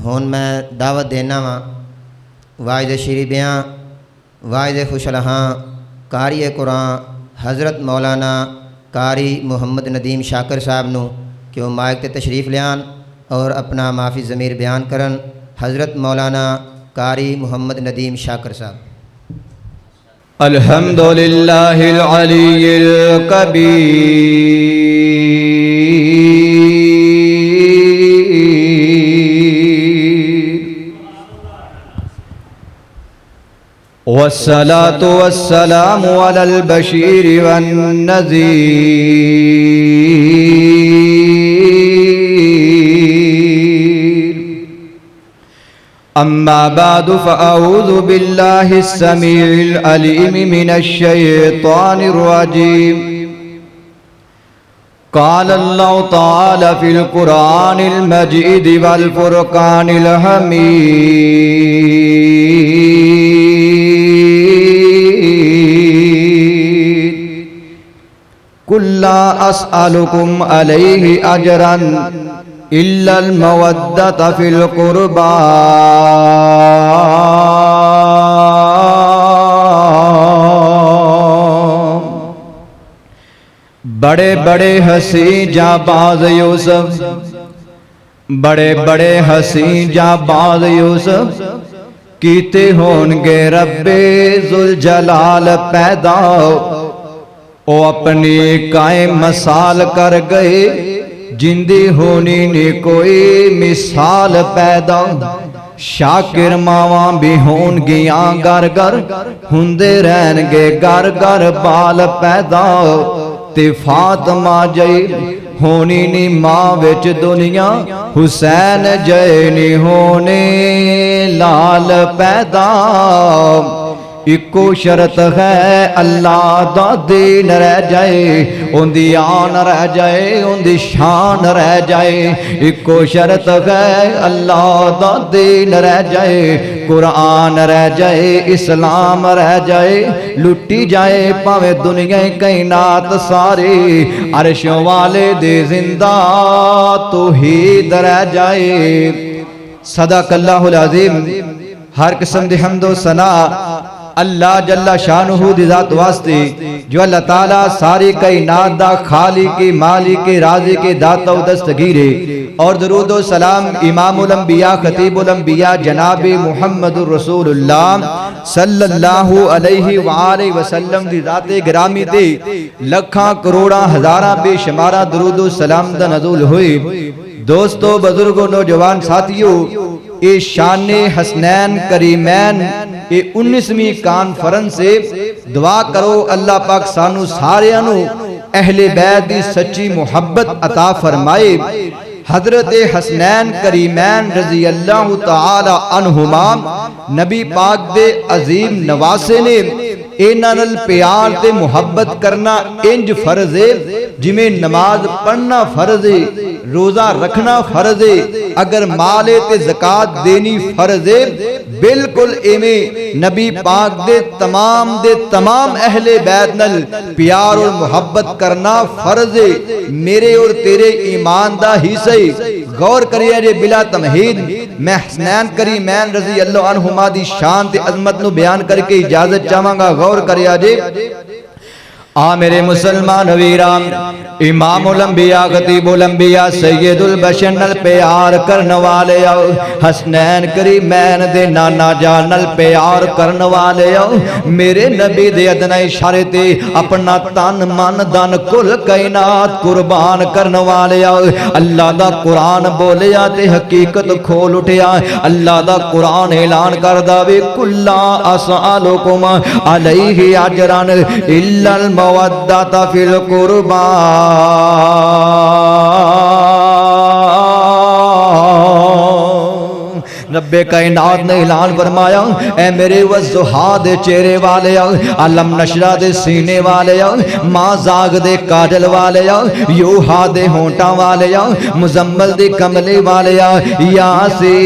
ہن میں دعوت دینا وا واعظ شیریں بیاں واعظ خوشلہاں قاری قرآن حضرت مولانا قاری محمد ندیم شاکر صاحب نو کہ وہ مائک تے تشریف لیان اور اپنا معافی ضمیر بیان کرن۔ حضرت مولانا قاری محمد ندیم شاکر صاحب۔ الحمد للہ العلی الکبیر والصلاة والسلام علی البشیر والنذیر اما بعد فاعوذ باللہ السمیع العلیم من الشیطان الرجیم قال اللہ تعالی فی القرآن المجید والفرقان الحمید قل لا اسألکم علیہ اجرا إلا المودة في القربى بڑے بڑے ہنسی جانباز یوسف بڑے بڑے ہنسی جانباز یوسف کیتے ہونگے رب ذوالجلال پیدا او اپنی قائم مثال کر گئے جندی ہونی نے کوئی مثال پیدا شاکر ماواں بھی ہون گیاں گر گر ہندے رہن گے گر گر بال پیدا تے فاطمہ جئی ہونی نی ماں وچ دنیا حسین جئی نی ہونے لال پیدا اکو شرط ہے اللہ دا دین رہ جائے ان دی آن رہ جائے ان دی شان رہ جائے اکو شرط ہے اللہ دا دین رہ جائے قرآن رہ جائے اسلام رہ جائے لٹی جائے پاوے دنیا کائنات سارے عرشوں والے دے زندہ توحید رہ جائے صدق اللہ العظیم۔ ہر قسم دی حمد و ثنا اللہ جل شانہ دی ذات واسطے جو اللہ تعالیٰ ساری کائنات دا خالق مالک رازق داتا و دستگیرے اور درود و سلام امام الانبیاء خطیب الانبیاء جناب محمد الرسول اللہ صلی اللہ علیہ وآلہ وسلم دی ذات گرامی دے لکھاں کروڑاں ہزاراں بے شمارہ درود و سلام دا نزول ہوئے۔ دوستو بزرگوں نوجوان ساتھیوں اے شان حسنین کریمین اے 19ویں کانفرنس سے دعا کرو اللہ پاک سانو سارے انو اہل بیت دی سچی محبت عطا فرمائے۔ حضرت حسنین کریمین رضی اللہ تعالی عنہما نبی پاک دے عظیم نواسے نے اینال پیار تے محبت کرنا انج فرض ہے جمیں نماز پڑھنا فرض ہے روزہ رکھنا فرض ہے اگر مال تے زکاة دینی فرض ہے بالکل ایمیں نبی پاک دے تمام اہل بیت نل پیار اور محبت کرنا فرض ہے۔ میرے اور تیرے ایمان دا ہی سے غور کریے جے بلا تمہید میں حسنین کریمین رضی اللہ عنہما دی شان تے عظمت نو بیان کر کے اجازت چاہاں گا غور کریے جے میرے مسلمان ویران امام الانبیاء خطیب الانبیاء سید البشر نل پیار کرن والے حسنین کریمین دے نانا جان نل پیار کرن والے میرے نبی دے ادنا اشارے تے اپنا تن من دن کل کائنات قربان کرن والے اللہ دا قرآن بولیا تے حقیقت کھول اٹھیا اللہ دا قرآن اعلان کر داوے کلا اسالکم علیہ اجران الا المودۃ فی القربى رب کائنات نے اعلان فرمایا اے میرے والضحیٰ دے چہرے والے علم نشرہ دے سینے والے ماں زاغ دے کاجل والے یوہا دے ہونٹاں والے مزمل دے کملے والے یاسین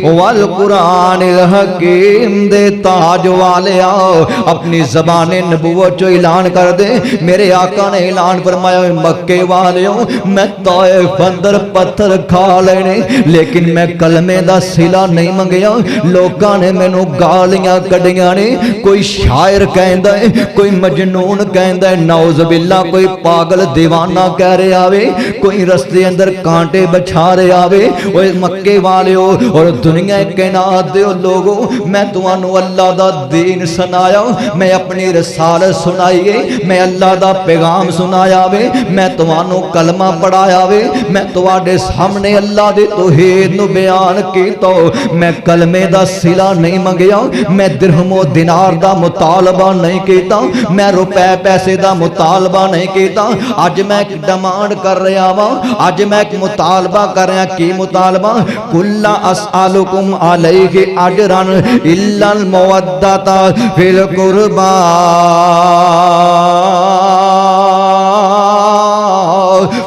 والقرآن الحکیم دے تاج والے آؤ اپنی زبان نبوت جو اعلان کر دے. میرے آقا نے اعلان فرمایا مکے والے ہو میں طائف اندر پتھر کھا لینے لیکن میں کلمے دا صلہ نہیں منگیا. لوگاں نے مینوں گالیاں کڈیاں نے, کوئی شاعر کہندا ہے, کوئی مجنون کہندا ہے, نعوذ باللہ کوئی پاگل دیوانہ کہہ رہے آوے, کوئی رستے اندر کانٹے بچھا رہے آوے. اوے مکے والے ہو اور دنیا کائنات دے لوگو میں تانوں اللہ دا دین سنایا, میں اپنی رسالت سنائی ہے, میں اللہ دا پیغام سنایا وے, میں تانوں کلمہ پڑھایا وے, میں تواڈے سامنے اللہ دے توحید نو بیان کیتا. میں کلمے دا صلہ نہیں منگیا, میں درہم و دینار دا مطالبہ نہیں کیتا, میں روپے پیسے دا مطالبہ نہیں کیتا. اج میں ایک ڈیمانڈ کر رہا وا, اج میں ایک مطالبہ کر رہا. کی مطالبہ؟ کل اسالکم علیہ اجرا الا المودۃ فی القربى.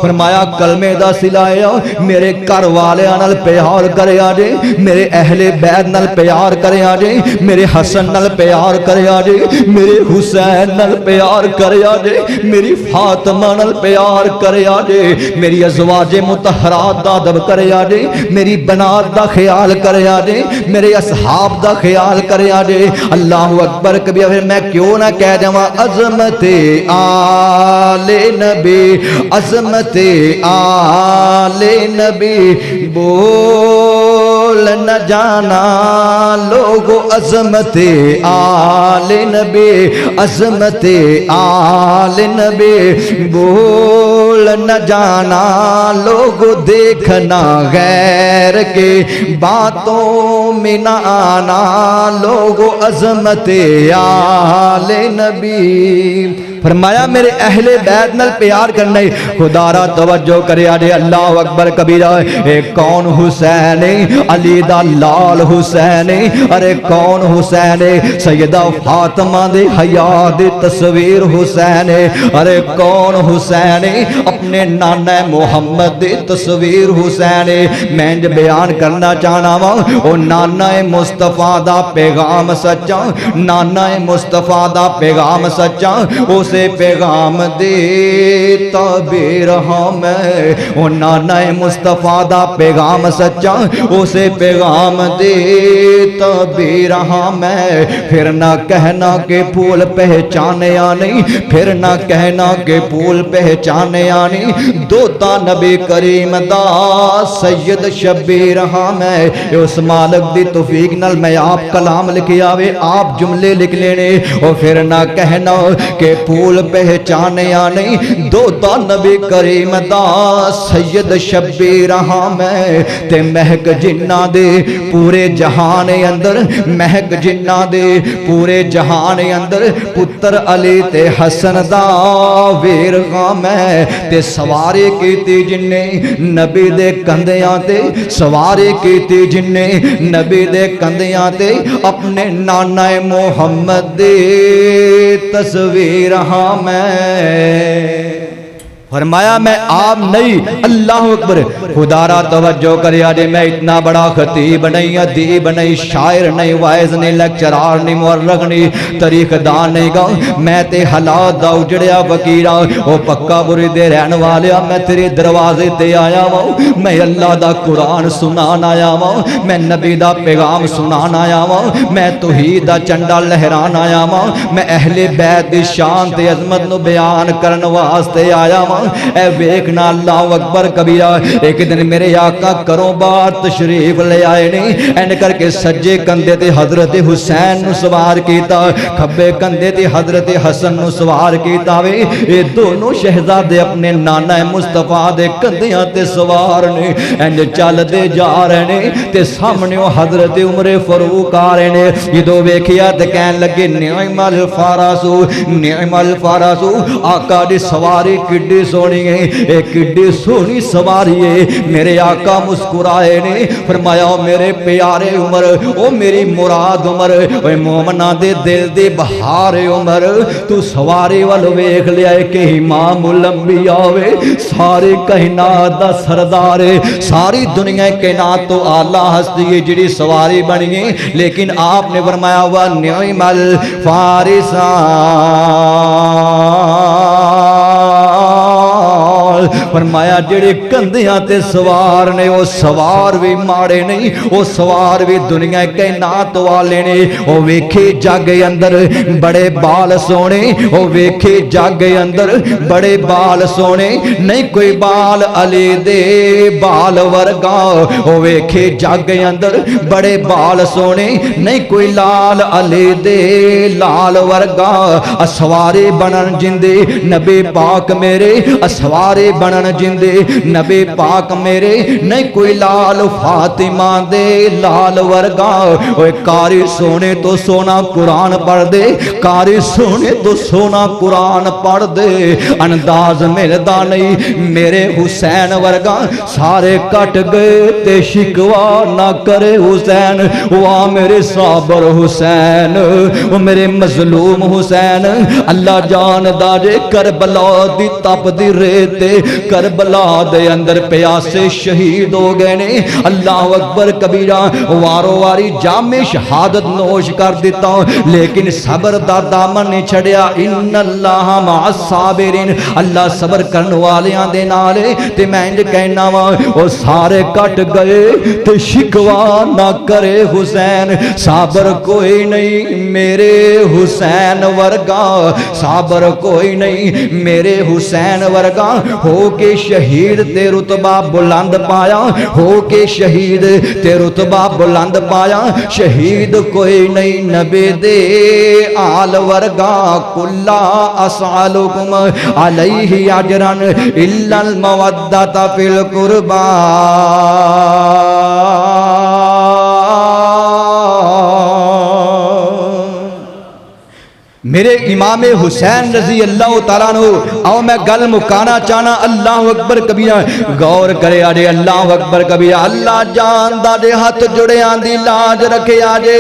فرمایا کلمے دا صلہ میرے گھر والےاں نال پیار کریا جے, میرے اہل بیت نال پیار کریا جے, میرے حسن نال پیار کریا جے, میرے حسین نال پیار کریا جے, میری فاطمہ نال پیار کریا جے, میری ازواج مطہرات دا ادب کریا جے, میری بنات دا خیال کریا جے, میرے اصحاب دا خیال کریا جے. اللہ اکبر کبھی. پھر میں کیوں نہ کہہ جاواں عظمت آل نبی, عظمت آل نبی بول نہ جانا لوگو, عظمت آل نبی, عظمت آل نبی بول نہ جانا لوگو, دیکھنا غیر کے باتوں میں نہ آنا لوگو, عظمت آل نبی. فرمایا میرے اہل بیت نال پیار کرنے. خدا را توجہ کریا جے. اللہ اکبر کبیرہ. اے کون حسین علی دا لال حسین, ارے کون حسین سیدہ فاطمہ دے حیا دی تصویر حسین, ارے کون حسین اپنے نانا محمد دی تصویر حسین. میں بیان کرنا چاہنا وا او نانا مصطفیٰ دا پیغام سچا, نانا مصطفیٰ دا پیغام سچا, اسے پیغام دے تعبیر ہاں میں. او نانا مصطفیٰ دا پیغام سچا, اسے پیغام دے تعبیر ہاں میں. پھر نہ کہنا کہ پھول پہچانے نہیں, پھر نہ کہنا کہ پھول پہچانے نہیں. دوتا نبی کریم دا سید شبیر ہاں میں. اس مالک دی توفیق نال میں آپ کلام لکھی آوے, آپ جملے لکھ لینے. اور پھر نہ کہنا کہ پھول پہچانے نہیں, دوتا نبی کریم دا سید شبیر ہاں میں. تے مہک جنہ دے پورے جہان اندر, مہک جنہ دے پورے جہان اندر, پتر علی تے حسن دا ویر ہاں میں. تے سواری کیتی جننے نبی دے کندیاں تے, سواری کیتی جننے نبی دے کندیاں تے, اپنے نانا محمد دے تصویر ہاں میں. فرمایا میں آپ نہیں. اللہ اکبر. خدا را توجہ کریا جے. میں اتنا بڑا خطیب نہیں, ادیب نہیں, شاعر نہیں, وائز نہیں, لیکچرار نہیں, مورخ نہیں, تاریخ دان نہیں گا. میں تے حالات دا اجڑیا فقیرا, او پکا بری دے رہن والیا, میں تیرے دروازے تے آیا ہوں, میں اللہ دا قرآن سنان آیا ہوں, میں نبی دا پیغام سنان آیا ہوں, میں توحید دا چنڈا لہران آیا ہوں, میں اہل بیت دی شان تے عظمت نو بیان کرن واسطے آیا ہوں. اے ویکھنا اللہ اکبر کبیرہ. ایک دن میرے آقا کروں بار تشریف لے آئے نہیں, این کر کے سجے کندھے تے حضرت حسین نو سوار کیتا, کھبے کندھے تے حضرت حسن نو سوار کیتا وے. اے دونوں شہزادے اپنے نانا مصطفیٰ دے کندھیاں تے سوار نے, این چل دے جا رہے نے. تے سامنے حضرت عمر فاروق آ رہے نے. جدوں ویکھیا تے کہن لگے نعم الفارس, نعم الفارس, آقا دی سواری کڈی سونی ہے، ایک ایڈی سونی سواری ہے۔ میرے آقا مسکرائے نے فرمایا میرے پیارے عمر، او میری مراد عمر، اے مومنہ دے دل دے بہار عمر، تو سواری والو ویکھ لیا ہے کہ امام الانبیاء وے، ساری کائنات دا سردار ہے، ساری دنیا کائنات تو اعلیٰ ہستی ہے جڑی سواری بنی ہے، لیکن آپ نے فرمایا وا نعم الفارسان، فرمایا جڑے کندھیاں تے سوار نے وہ سوار بھی ماڑے نہیں، وہ سوار بھی دنیا کائنات والے نے۔ وہ ویکھے جگ اندر بڑے بال سونے، وہ ویکھے جگ اندر بڑے بال سونے، نہیں کوئی بال علی دے بال ورگا، وہ ویکھے جگ اندر بڑے بال سونے، نہیں کوئی لال علی دے لال ورگا۔ اسوارے بنن جندے نبی پاک میرے، اسوارے بنن جندے نبی پاک میرے، نہیں کوئی لال فاطمہ دے لال ورگا۔ اوے کاری سونے تو سونا قرآن پڑھ دے، کاری سونے تو سونا قرآن پڑھ دے، انداز ملدا نہیں میرے حسین ورگا۔ سارے کٹ گئے تے شکوا نہ کرے حسین، واہ میرے صابر حسین، وہ میرے مظلوم حسین۔ اللہ جان داجے کربلا دی تپ دی ریتے، کربلا دے اندر پیاسے شہید ہو گئے نے۔ اللہ اکبر کبیرہ، وارو واری جام شہادت نوش کر دیتا، لیکن صبر دا دامن نہیں چھڑیا۔ ان اللہ مع الصابرین، اللہ صبر کرن والیاں دے نالے۔ تے میں انج کہنا وا او سارے کٹ گئے تے شکوا نہ کرے حسین، صابر کوئی نہیں میرے حسین ورگا، صابر کوئی نہیں میرے حسین ورگا۔ ہو کے شہید تے رتبہ بلند پایا، ہو کے شہید تے رتبہ بلند پایا، شہید کوئی نہیں نبی دے آل ورگا۔ کلا اسالکم علیہ اجرا الا المودۃ فی القربى۔ میرے امام حسین رضی اللہ تعالیٰ عنہ، آؤ میں گل مکانا چاہنا۔ اللہ اکبر کبیرہ، غور کرے آجے اللہ اکبر کبیرہ۔ اللہ جان دا دے ہاتھ جڑے آندی لاج رکھے آجے،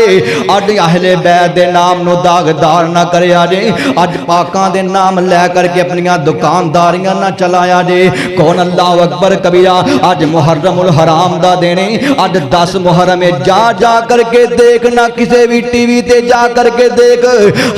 اج اہل بیت دے نام نو داغدار نہ کرے آجے، اج پاکاں دے نام لے کر کے اپنیاں دکانداریاں نہ چلایا جے۔ کون اللہ اکبر کبیرہ؟ اج محرم الحرام دا دینے، اج 10 محرم جا جا کر کے دیکھنا، کسے بھی ٹی وی تے جا کر کے دیکھ،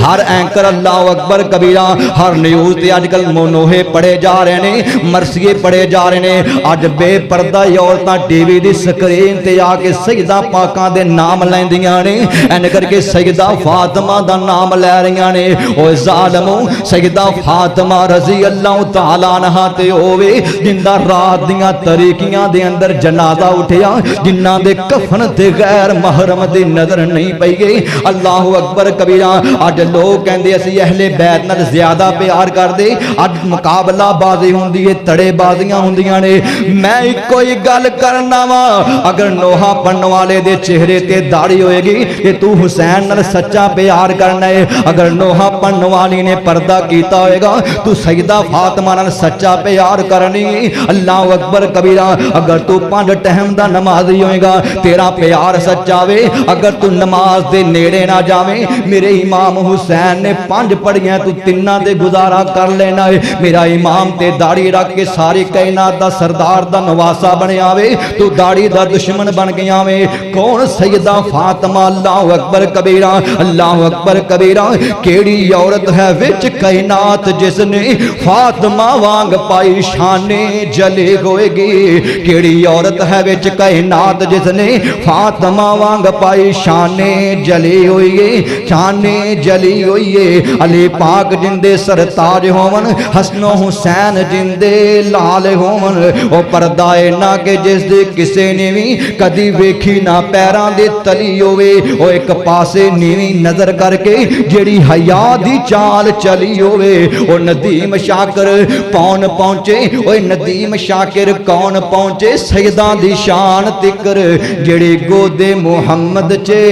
ہر اینکر اللہ اکبر کبیرہ، ہر نیوز تے آج کل مونوہے پڑے جا رہے نے، مرثیے پڑے جا رہے نے۔ آج بے پردہ عورتاں ٹی وی دی سکرین تے آ کے سیدہ پاکاں دے نام لیندیاں نے، این کر کے سیدہ فاطمہ دا نام لے رہیاں نے۔ او ظالمو، سیدہ فاطمہ رضی اللہ تعالیٰ عنہ تے ہووے جندہ رات دیاں طریقیاں دے اندر جنازہ اٹھیا، جنہ دے کفن تے غیر محرم دی نظر نہیں پئی گئی۔ اللہ اکبر کبیرہ، آج لوگ کہندے اسی اہل بیت نال زیادہ پیار کر دے، اج مقابلہ بازی ہوندی ہے، تڑے بازیاں ہوندیاں نے۔ میں کوئی گل کرنا وا، اگر نوحہ پڑھن والے دے چہرے تے داڑھی ہوئے گی کہ تو حسین نال سچا پیار کرنا ہے، اگر نوحہ پڑھن والی نے پردہ کیتا ہوئے گا تو سیدہ فاطمہ نال سچا پیار کرنی۔ اللہ اکبر کبیرہ، اگر تو 5 ٹائم دا نمازی ہوئے گا تیرا پیار سچا وے، اگر تو نماز دے نیڑے نہ جاویں، میرے امام حسین نے 5 پڑھیاں تو 3 دے گزارا کر لینا ہے۔ میرا امام تے داڑھی رکھ کے ساری کائنات دا سردار دا نواسا بنے آوے تو داڑھی دا دشمن بن گیا وے۔ کون؟ سیدہ فاطمہ۔ اللہ اکبر کبیرہ، اللہ اکبر کبیرہ۔ کیڑی عورت ہے وچ کائنات جس نے فاطمہ وانگ پائی شانے جلے ہوئے گی؟ کیڑی عورت ہے وچ کائنات جس نے فاطمہ وانگ پائی شانے جلی ہوئی ہے، شانے جلی ہوئی ہے۔ علی پاک جندے سرتاج ہون، حسن و حسین جندے لال ہون، او پردائے نہ کہ جس دے کسے نے بھی کدی ویکھی نہ پیران دے تلی ہوئے، او ایک پاسے نیویں نظر کر کے جیڑی حیا دی چال چلی ہوئے۔ او ندیم شاکر پون پہنچے، او ندیم شاکر کون پہنچے؟ سیدہ دی شان تکر جیڑی گودے محمد چے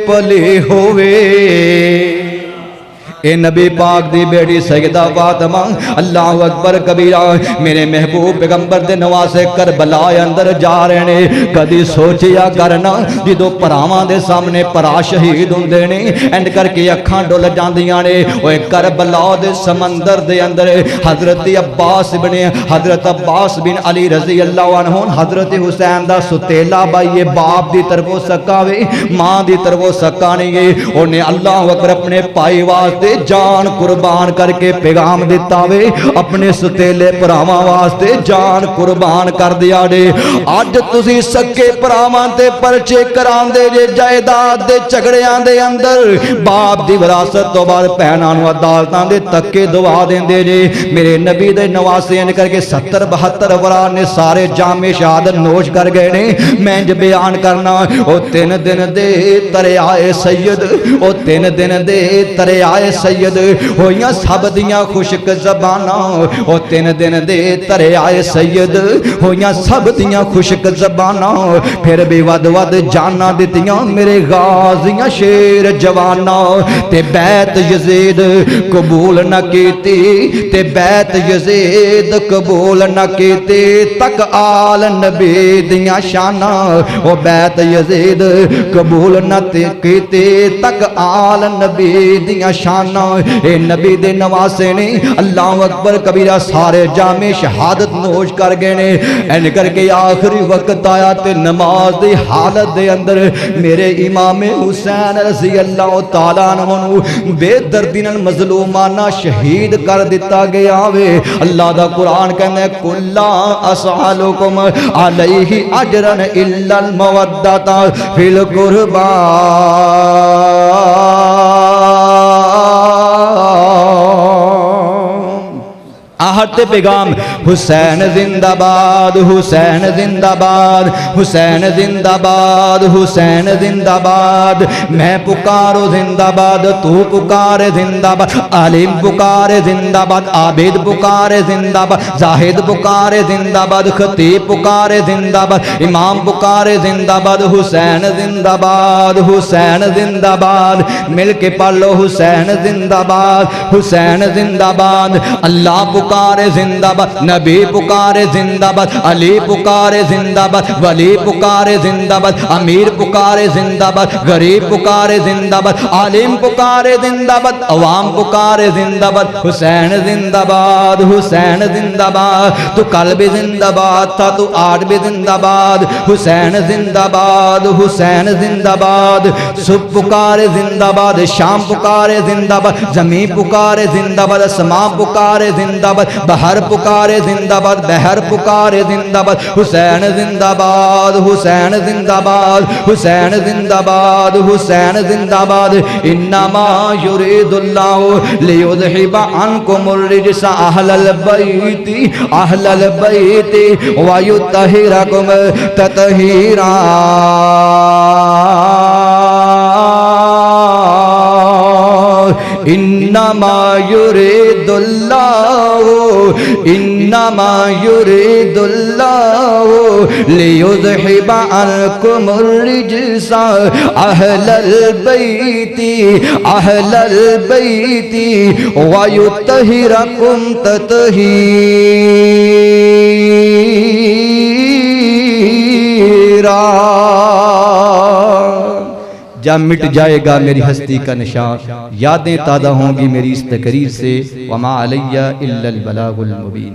پلے ہوئے۔ اے نبی پاک دی بیٹی سیدہ فاطمہ اللہ اکبر کبیرہ میرے محبوب پیغمبر دے نواسے کربلا اندر جا رہے نے کدی سوچیا کرنا جدو پراواں دے سامنے پرا شہید ہوندے نے اینڈ کر کے اکھاں ڈول جاندیاں نے اوے کربلا دے سمندر دے اندر حضرت عباس بن علی رضی اللہ عنہ حضرت حسین دا ستیلا بھائی باپ دی طرفوں سکا وے ماں دی طرفوں سکا نہیں گے انہیں اللہ اکبر اپنے پائی واسطے جان قربان کر کے پیغام دیتا وے اپنے ستیلے پراواں واسطے جان قربان کر دیا دے اج تسی سکے پراواں تے پرچے کراندے جے جائیداد دے جھگڑیاں دے اندر باپ دی وراثت تو بعد بہناں نوں عدالتاں دے تکے دعا دیندے جے میرے نبی دے نواسے ان کر کے 70-72 ورا نے سارے جام شہادت نوش کر گئے نے میں جو بیان کرنا او 3 دن دے دریائے سید او 3 دن دے دریائے سید ہویاں سب دیاں خشک زباناں او 3 دن دے دریائے سید ہویاں سب دیاں خشک زباناں پھر بھی ود ود جانا دتیاں میرے غازیاں شیر جواناں تے بیت یزید قبول نہ کیتی تے بیت یزید قبول نہ کیتی تک آل نبی دیاں شاناں او بیت یزید قبول نہ کیتی تک آل نبی دیاں شاناں اے نبی دے نواسے نے اللہ اکبر کبیرہ سارے جامع شہادت نوش کر گئے نے این کر کے آخری وقت آیا تے نماز دی حالت دے اندر میرے امام حسین رضی اللہ تعالیٰ عنہ بے دردی نال مظلومانہ شہید کر دیتا گیا وے اللہ دا قرآن کہنے کلا اسالکم علیہ اجرن الا المودۃ فی القربا آہٹ پیغام حسین زندہ باد حسین زندہ باد حسین زندہ باد حسین زندہ باد میں پکارو زندہ باد تو پکارے زندہ باد عالم پکارے زندہ باد عابد پکارے زندہ باد زاہد پکارے زندہ باد خطیب پکارے زندہ باد امام پکارے زندہ باد حسین زندہ باد حسین زندہ باد مل کے پڑھ لو حسین زندہ باد حسین زندہ باد اللہ پکارے زندہ باد نبی پکارے زندہ باد علی پکارے زندہ باد ولی پکارے زندہ باد امیر پکارے زندہ باد غریب پکارے زندہ باد عالم پکارے زندہ باد عوام پکارے زندہ باد حسین زندہ باد حسین زندہ باد تو کل بھی زندہ باد تھا تو آج بھی زندہ باد حسین زندہ باد حسین زندہ باد صبح پکارے زندہ باد شام پکارے زندہ باد زمین پکارے زندہ باد اسمان پکارے زندہ باد بہر پکارے زندہ باد بہر پکارے زندہ باد حسین زندہ باد حسین زندہ باد حسین زندہ باد حسین زندہ باد انما یرید اللہ لیذہب عنکم الرجس اہل البیت ویطہرکم تطہیرا انما یرید اللہ انما یرید اللہ لیذہب عنکم الرجس اہل البیت ویطہرکم تطہیرا جب مٹ جائے گا میری ہستی کا نشان یادیں تازہ ہوں گی میری اس تقریر سے وما علیہ الا البلاغ المبین